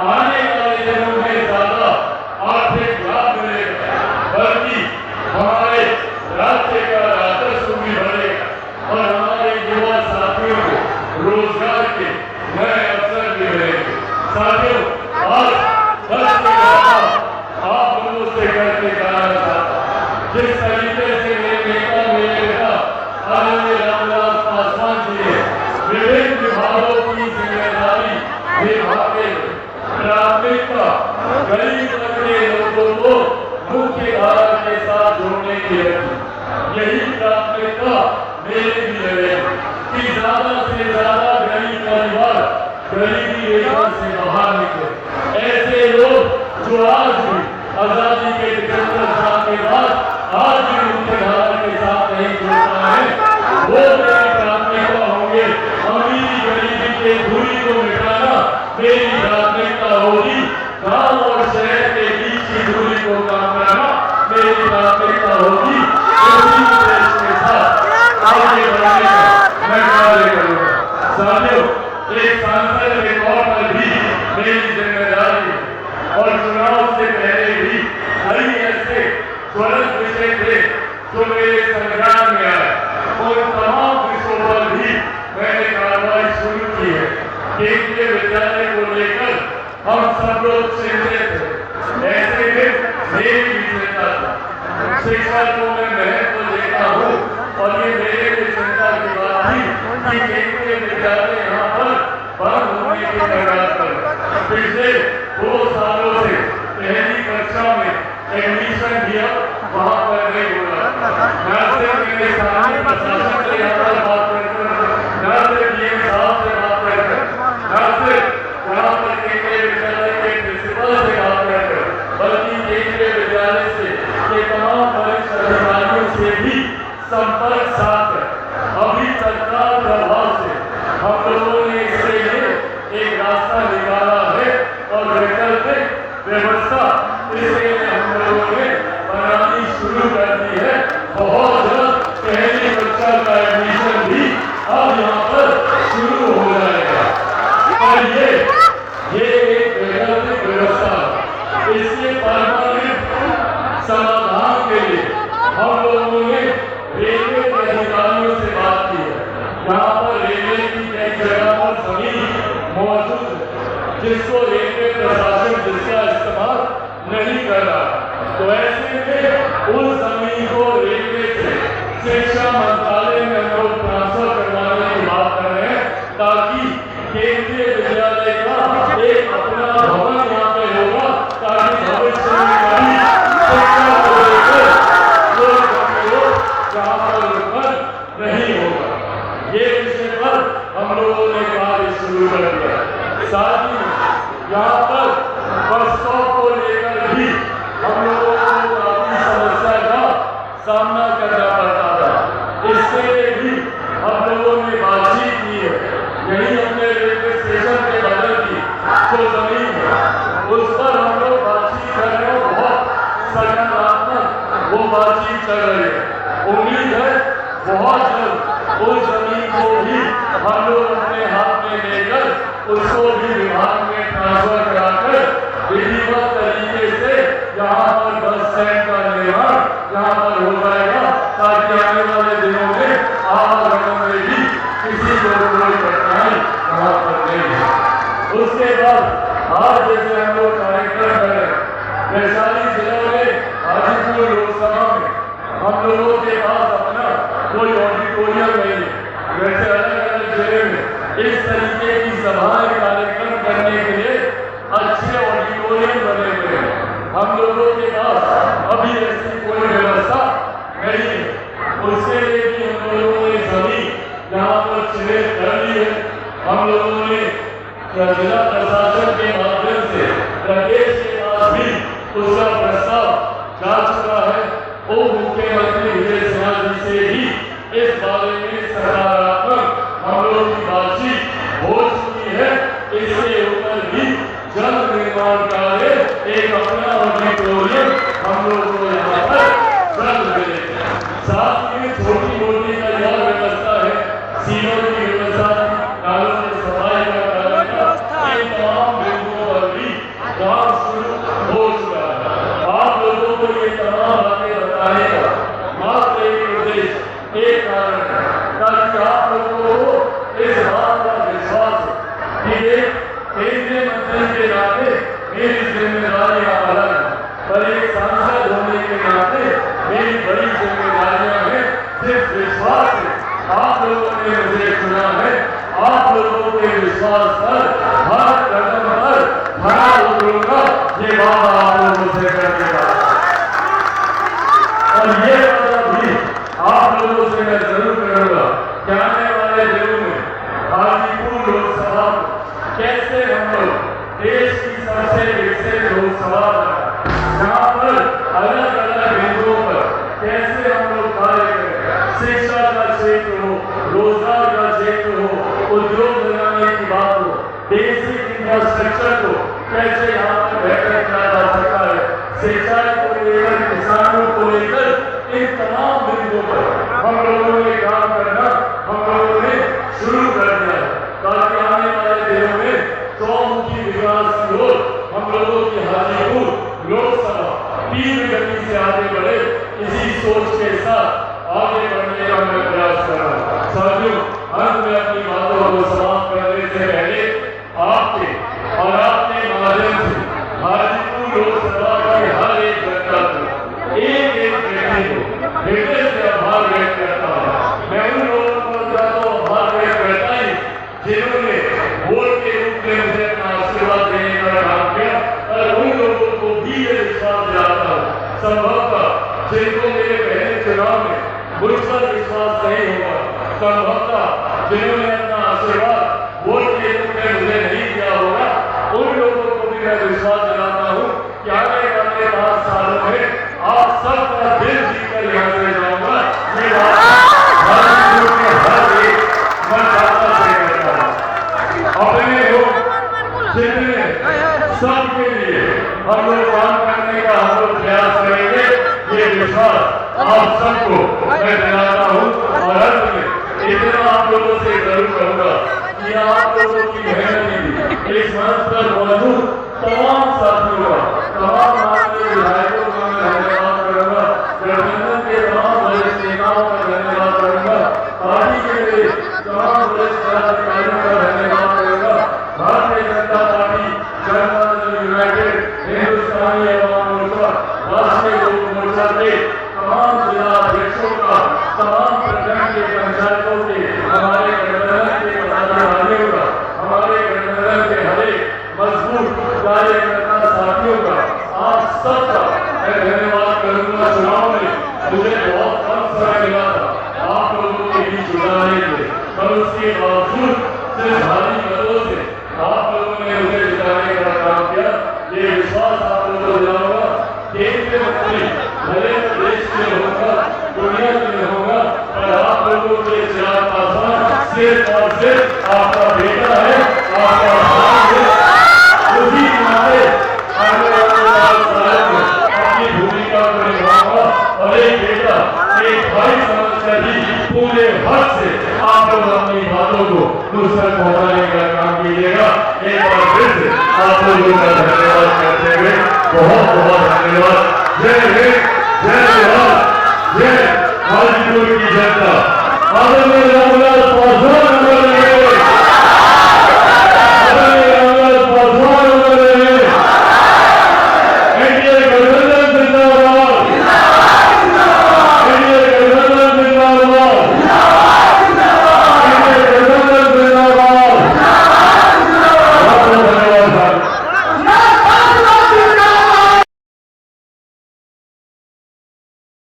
आने वाले दिनों में ज्यादा आर्थिक लाभ मिलेगा, बल्कि हमारे राज्य का राजस्व भी बढ़ेगा और हमारे युवा साथियों को रोजगार के नए अवसर भी मिलेंगे। साथियों, आज आप लोगों से करके जाना चाहता हूं, जिस तरीके से मेरे नेता आदरणीय रामविलास पासवान जी ने विभिन्न विभागों की जिम्मेदारी निभाते हुए प्राथमिकता गरीब वर्ग के लोगों को मुख्य धारा के साथ जोड़ने की रखी, यही प्राथमिकता मेरी भी रहेगी कि ज्यादा से ज्यादा गरीब परिवार गरीबी रेखा से बाहर निकले। ऐसे लोग जो आज भी आजादी के 75 साल के बाद आज भी मुख्य धारा के साथ नहीं जुड़ता है, वो मेरी प्राथमिकता होंगे। अमीरी गरीबी के दूरी को मिटाना मेरी प्राथमिकता होगी। गांव और शहर के बीच की दूरी को कम करना मेरी प्राथमिकता होगी। उसी देश के साथ आगे बढ़ने का मैं कार्य करूंगा। साथियों, एक सांसद के तौर पर भी मेरी जिम्मेदारी है और चुनाव से पहले भी कई ऐसे ज्वलंत विषय थे जो मेरे संज्ञान में आए। उन तमाम विषयों पर भी मैंने कार्रवाई शुरू की है। केंद्रीय विद्यालय को लेकर हम सब लोग चिंतित थे, ऐसे में मेरी भी चिंता थी। शिक्षा को मैं महत्व देता हूँ और ये मेरे लिए चिंता की बात थी कि केंद्रीय विद्यालय यहाँ पर बंद होने की कगार पर। पिछले 2 सालों से पहली कक्षा में एडमिशन दिया, वहाँ पर नहीं हो रहा। न सिर्फ मेरे सामने प्रशासन से यहाँ पर बात करकर, न सिर्फ डीएम साहब से बात करकर, न सिर्फ यहाँ पर केंद्रीय विद्यालय के प्रिंसिपल से बात करकर, बल्कि केंद्रीय विद्यालय से ये तमाम वरिष्ठ अधिकारियों से भी संपर्क साधकर अभी तत्काल प्रभाव से हम लोगों ने इसके लिए एक रास्ता निकाला है और वैकल्पिक व्यवस्था इसके लिए हम लोगों ने बनानी शुरू कर दी है। बहुत जल्द पहली कक्षा का एडमिशन भी अब यहाँ पर शुरू हो जाएगा और ये एक वैकल्पिक व्यवस्था है। इसके परमानेंट समाधान के लिए हम लोगों ने रेलवे के अधिकारियों से बात की है। यहाँ पर रेलवे की कई जगह पर जमीन मौजूद है जिसको रेलवे प्रशासन जिसका इस्तेमाल नहीं कर रहा, तो ऐसे में उस जमीन को रेलवे से शिक्षा मंत्रालय में हम लोग ट्रांसफर करवाने की बात कर रहे हैं, ताकि केंद्रीय विद्यालय का एक अपना भवन यहाँ पे होगा, ताकि भविष्य में कभी शिक्षा को लेकर यहाँ पर रुकन नहीं होगा। ये विषय पर हम लोगों ने कार्य शुरू कर दिया। साथ ही यहाँ पर बस स्टॉप को लेकर भी हम लोगों को काफी समस्या का सामना करना पड़ता था। इसके लिए भी हम लोगों ने बातचीत की है। यही हमने रेलवे स्टेशन के बगल की जो जमीन है उस पर हम लोग बातचीत कर रहे हैं। बहुत सकारात्मक वो बातचीत चल रही है। उम्मीद है बहुत जल्द उस जमीन को भी हम लोग अपने हाथ में लेकर उसको भी विभाग में ट्रांसफर कराकर विधिवत तरीके से यहाँ पर बस स्टैंड का निर्माण यहाँ पर हो जाएगा, ताकि आने वाले दिनों में आवागमन में भी किसी को कोई कठिनाई यहाँ पर नहीं है। उसके बाद आज जैसे हम लोग कार्यक्रम कर रहे हैं, वैशाली जिला में हाजीपुर लोकसभा में हम लोगों के पास अपना कोई ऑडिटोरियम नहीं है। वैसे अलग अलग जिले में इस तरीके की सभाएं कार्यक्रम करने के लिए अच्छे ऑडिटोरियम बने हुए हैं। हम लोगों के पास अभी ऐसी कोई व्यवस्था नहीं है। उसके लिए भी हम लोगों ने सभी यहाँ पर चिन्हित कर ली है। हम लोगों ने जिला प्रशासन के माध्यम से प्रदेश के पास भी उसका प्रस्ताव जा चुका है। वो मुख्यमंत्री विजय सिन्हा जी से भी इस बारे में सकारात्मक हम लोग की बातचीत हो चुकी है। इसके ऊपर भी जल्द निर्माण कार्य एक अपना ऑडिटोरियम हम लोग को यहाँ पर जल्द मिलेगा। साथ में छोटी मोटी का यह व्यवस्था है, सीमा की व्यवस्था, नालों की सफाई का कार्य, इन तमाम बिंदुओं पर भी मेरी जिम्मेदारियां अलग हैं, पर एक सांसद होने के नाते मेरी बड़ी जिम्मेदारियां हैं। जिस विश्वास से आप लोगों ने मुझे चुना है, आप लोगों के विश्वास पर हर कदम पर खड़ा उतरूंगा, ये बात आप लोगों से करके और ये बात भी आप लोगों से मैं जरूर करूंगा कि आने वाले दिनों में हाजीपुर लोकसभा कैसे हम लोग देश की सबसे विकसित लोकसभा जहाँ पर अलग अलग बिंदुओं पर कैसे हम लोग कार्य करें, शिक्षा का क्षेत्र हो, रोजगार का क्षेत्र हो, उद्योग लगाने की बात हो, बेसिक इंफ्रास्ट्रक्चर को कैसे यहाँ पर बेहतर किया जा सकता है, सिंचाई को लेकर, किसानों को लेकर, इन तमाम बिंदुओं पर हम लोगों ने काम करना हम लोगों ने शुरू कर दिया है, ताकि आने वाले दिनों में चौमुखी विकास की ओर हम लोगों की हाजीपुर लोकसभा तीव्र गति से आगे बढ़े। इसी सोच के साथ आगे बढ़ने का मैं प्रयास कर रहा हूँ। साथियों, अंत में अपनी बातों को समाप्त करने से पहले आपके और आपके माध्यम से हाजीपुर लोकसभा के हर एक जनता को, एक एक व्यक्ति को हृदय से आभार व्यक्त करता हूँ। मैं उन लोगों को आभार व्यक्त करता ही जिन्होंने वोट के रूप में मुझे अपना आशीर्वाद देने का काम किया, और उन लोगों को भी ये विश्वास दिलाता हूँ संभवतः जिनको मेरे पहले चुनाव में मुझ पर विश्वास नहीं होगा, संभवतः जिन्होंने अपना आशीर्वाद वोट के रूप में मुझे नहीं दिया होगा, उन लोगों को भी मैं विश्वास दिलाता हूँ कि आने वाले 5 सालों में आप सबका दिल जीतकर यहाँ से जाऊंगा। ये बात हर एक मतदाता से कहता हूँ। अपने लोग जितने सबके लिए हम लोग काम करने का हम लोग प्रयास करेंगे, ये विश्वास आप सबको मैं दिलाता हूँ। और अंत में इतना आप लोगों से जरूर कहूँगा कि आप लोगों की मेहनत इस मंच पर मौजूद तमाम साथियों का, तमाम माननीय विधायकों का मैं धन्यवाद करूँगा, गठबंधन के तमाम वरिष्ठ नेताओं का धन्यवाद करूँगा, पार्टी के मेरे तमाम वरिष्ठ पदाधिकारियों का धन्यवाद करूँगा, भारतीय जनता पार्टी, जनता दल यूनाइटेड, हिंदुस्तानी अवाम मोर्चा, राष्ट्रीय लोक मोर्चा के तमाम जिला अध्यक्षों का, तमाम प्रखंड के पंचायतों के, हमारे गठबंधन के पदाधिकारियों का, हमारे गठबंधन के हर एक मजबूत कार्यकर्ता साथियों का, आप सबका मैं धन्यवाद करूंगा। चुनाव में मुझे बहुत कम समय मिला था आप लोगों के बीच जुड़ाने के, पर उसके बावजूद सिर्फ भारी मतों से आप लोगों ने मुझे जिताने का काम किया। ये विश्वास आप लोगों को दिलाऊंगा, केंद्रीय मंत्री भले देश में होगा, दुनिया में होगा, पर आप लोगों के चिराग पासवान सिर्फ और सिर्फ आपका बेटा है, आपका भाई है। उसी नाते आने वाले अपनी भूमिका को निभाऊंगा और एक बेटा, एक भाई समझकर ही पूरे हक से आप लोग अपनी बातों को मुझ तक पहुंचाने का काम कीजिएगा। एक बार फिर से आप लोगों का धन्यवाद करते हुए बहुत बहुत धन्यवाद। जय हिंद, जय बिहार, जय हाजीपुर की जनता। आदरणीय रामविलास पासवान